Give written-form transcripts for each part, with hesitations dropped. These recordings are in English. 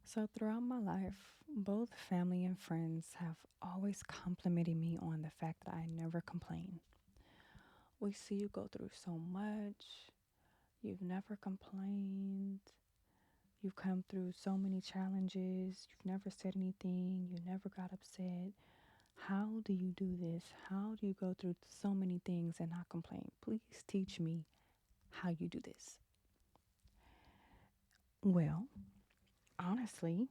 So, throughout my life, both family and friends have always complimented me on the fact that I never complain. We see you go through so much, you've never complained, you've come through so many challenges, you've never said anything, you never got upset. How do you do this? How do you go through so many things and not complain? Please teach me how you do this. Well, honestly,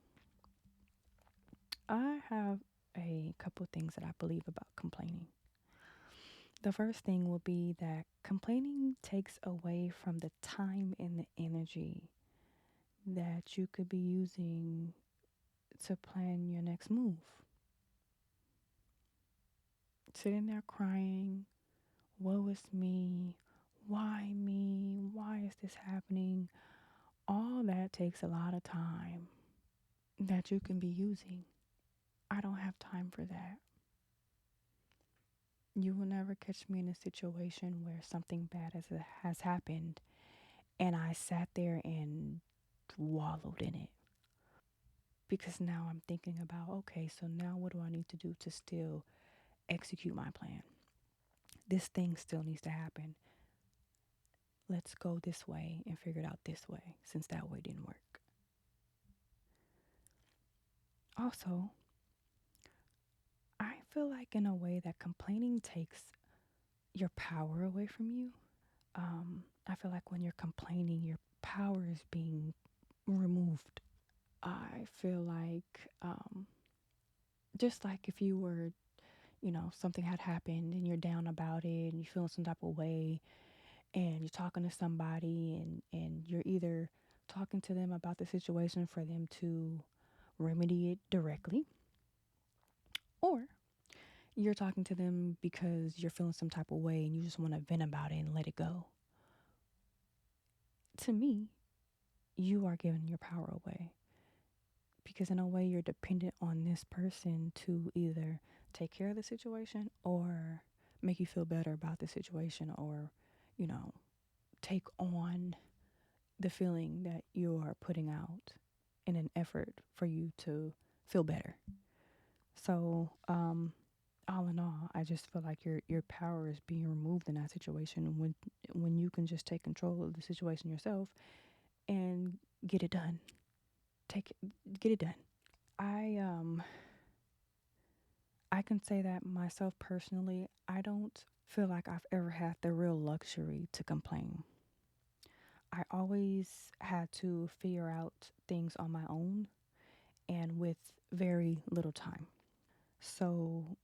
I have a couple things that I believe about complaining. The first thing will be that complaining takes away from the time and the energy that you could be using to plan your next move. Sitting there crying, woe is me, why me, why is this happening? All that takes a lot of time that you can be using. I don't have time for that. You will never catch me in a situation where something bad has happened and I sat there and wallowed in it. Because now I'm thinking about, okay, so now what do I need to do to still execute my plan? This thing still needs to happen. Let's go this way and figure it out this way since that way didn't work. Also, I feel like in a way that complaining takes your power away from you. I feel like when you're complaining, your power is being removed. I feel like just like if you were, something had happened and you're down about it and you feel some type of way and you're talking to somebody and you're either talking to them about the situation for them to remedy it directly, or you're talking to them because you're feeling some type of way and you just want to vent about it and let it go. To me, you are giving your power away because in a way you're dependent on this person to either take care of the situation or make you feel better about the situation or, you know, take on the feeling that you are putting out in an effort for you to feel better. So, all in all, I just feel like your power is being removed in that situation when you can just take control of the situation yourself and get it done. Take get it done. I I can say that myself personally, I don't feel like I've ever had the real luxury to complain. I always had to figure out things on my own and with very little time. So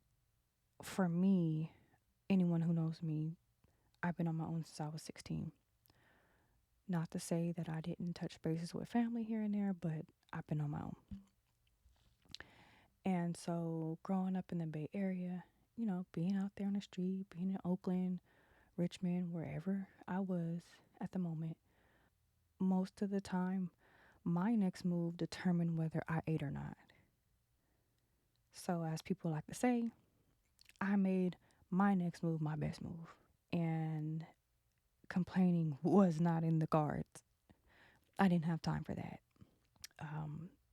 for me, anyone who knows me, I've been on my own since I was 16. Not to say that I didn't touch bases with family here and there, but I've been on my own. And so growing up in the Bay Area, being out there on the street, being in Oakland, Richmond, wherever I was at the moment, most of the time, my next move determined whether I ate or not. So, as people like to say, I made my next move my best move. And complaining was not in the cards. I didn't have time for that.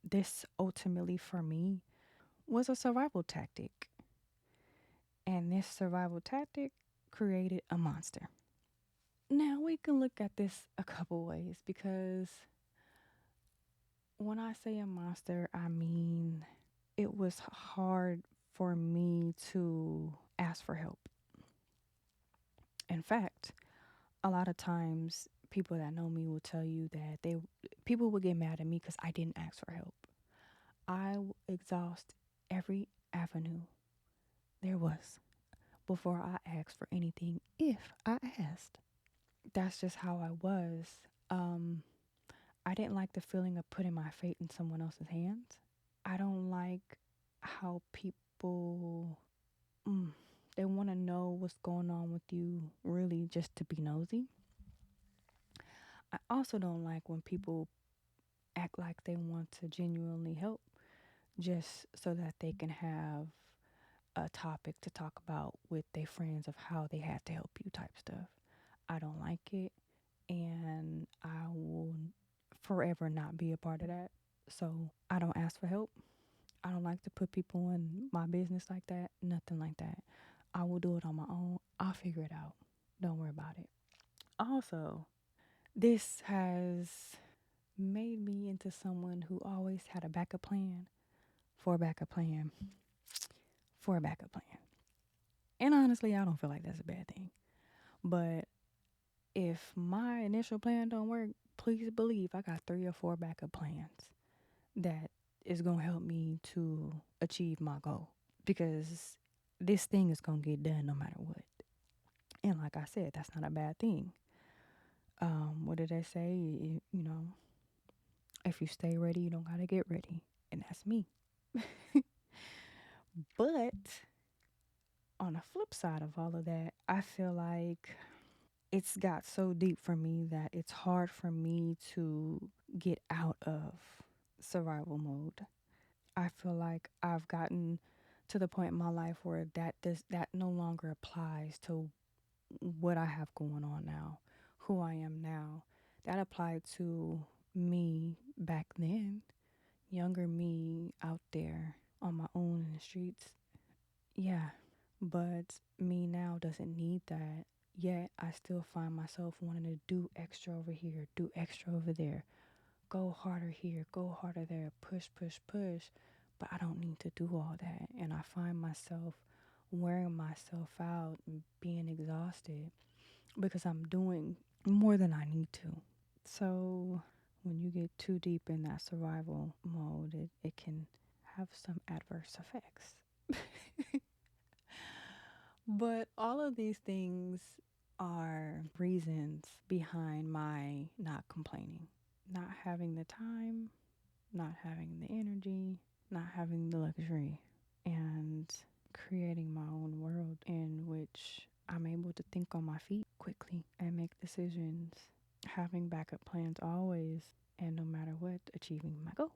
This ultimately, for me, was a survival tactic. And this survival tactic created a monster. Now, we can look at this a couple ways because when I say a monster, I mean it was hard for me to ask for help. In fact, a lot of times people that know me will tell you that people will get mad at me because I didn't ask for help. Exhaust every avenue there was before I asked for anything if I asked. That's just how I was. Um, I didn't like the feeling of putting my fate in someone else's hands. I don't like how people mm, they want to know what's going on with you really just to be nosy. I also don't like when people act like they want to genuinely help just so that they can have a topic to talk about with their friends of how they had to help you type stuff. I don't like it, and I will forever not be a part of that. So I don't ask for help. I don't like to put people in my business like that. Nothing like that. I will do it on my own. I'll figure it out. Don't worry about it. Also, this has made me into someone who always had a backup plan for a backup plan for a backup plan. And honestly, I don't feel like that's a bad thing. But if my initial plan don't work, please believe I got 3 or 4 backup plans that is going to help me to achieve my goal, because this thing is going to get done no matter what. And like I said, that's not a bad thing. What did I say? If you stay ready, you don't got to get ready. And that's me. But on the flip side of all of that, I feel like it's got so deep for me that it's hard for me to get out of survival mode. I feel like I've gotten to the point in my life where that no longer applies to what I have going on now, who I am now. That applied to me back then, younger me out there on my own in the streets. Yeah, but me now doesn't need that. Yet I still find myself wanting to do extra over here, do extra over there, go harder here, go harder there, push, push, push. But I don't need to do all that. And I find myself wearing myself out and being exhausted because I'm doing more than I need to. So when you get too deep in that survival mode, it can have some adverse effects. But all of these things are reasons behind my not complaining, not having the time, not having the energy, not having the luxury, and creating my own world in which I'm able to think on my feet quickly and make decisions, having backup plans always, and no matter what, achieving my goal.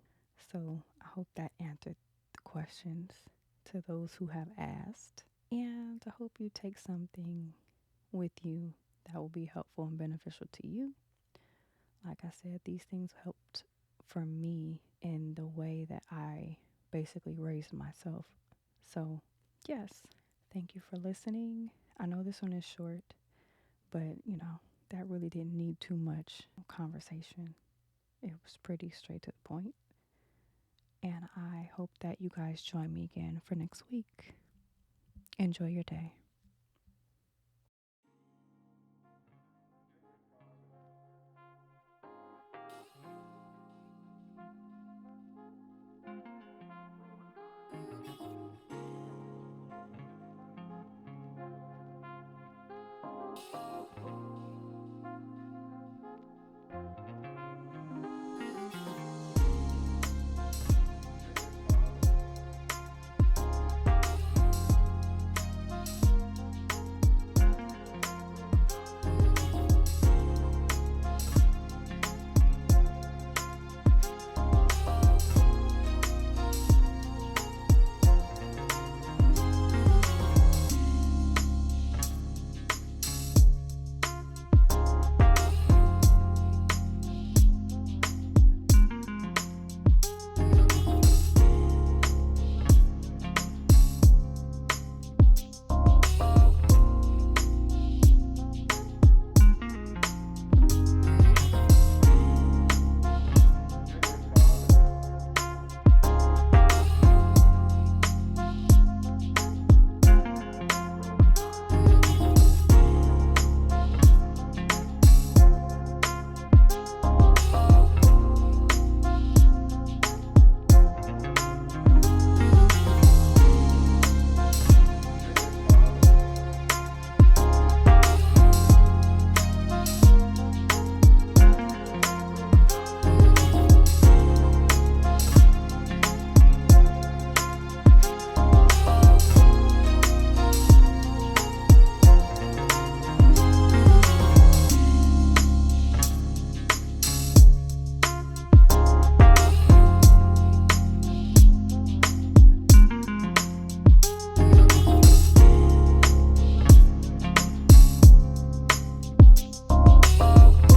So I hope that answered the questions to those who have asked. And I hope you take something with you that will be helpful and beneficial to you. Like I said, these things helped for me in the way that I basically raised myself. So, yes, thank you for listening. I know this one is short, but that really didn't need too much conversation. It was pretty straight to the point. And I hope that you guys join me again for next week. Enjoy your day.